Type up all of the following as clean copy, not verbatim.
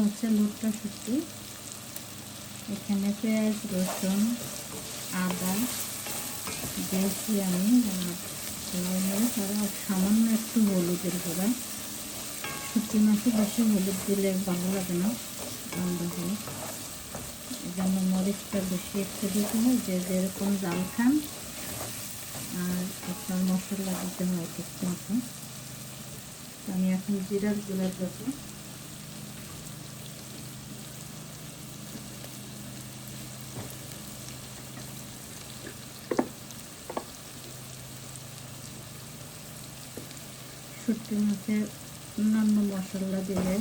হচ্ছে লুটটা শুটকি। এখানে পেঁয়াজ, রসুন, আদা দিয়েছি আমি, লাল মরিচ আর সামান্য একটু হলুদের গুঁড়া। শুটকি মাছে বেশি হলুদ দিলে ভালো লাগে না, রান্না হয়। এই জন্য মরিচটা বেশি একটু দিতে হয়, যে যেরকম জাল খান। আর আপনার মশলা দিতে হয় ঠিক মতো। আমি এখন জিরার গুঁড়া দেবো। শুটকি মাছের অন্যান্য মশলা দিলে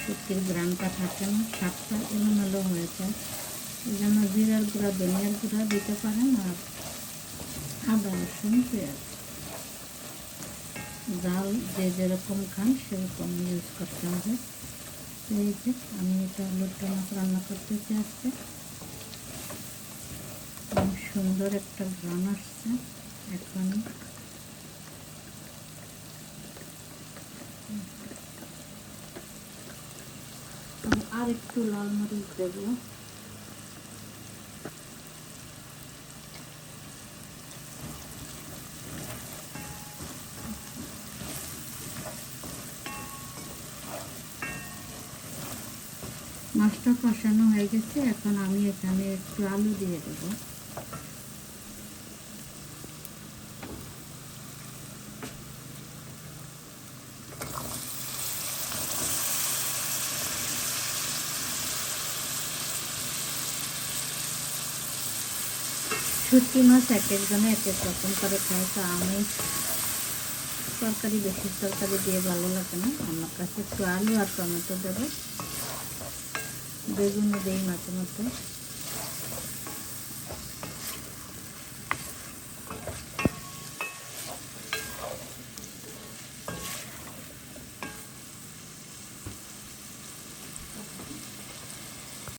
শুটকির গ্রানটা থাকে না, স্বাদটা এলোমেলো হয়ে যায়। এই জন্য জিরার গুঁড়া, ধনিয়ার গুঁড়া দিতে পারেন। আর আদা, রসুন, পেঁয়াজ, জাল যে যেরকম খান সেরকম ইউজ করতে হবে। এই যে আমি এটা লুটটা মাছ রান্না করতেছি আজকে। খুব সুন্দর একটা ঘ্রাণ আসছে। এখন আর একটু লাল মরিচ দেবো। মাছটা কষানো হয়ে গেছে, এখন আমি এখানে একটু আলু দিয়ে দেবো। শুটকি মাছ এক একজনে এক এক রকম করে খায়, তো আমি বেশি তরকারি দিয়ে ভালো লাগে না। আমার কাছে একটু আলু আর টমেটো দেবো, বেগুনও দিই মাঝে মধ্যে।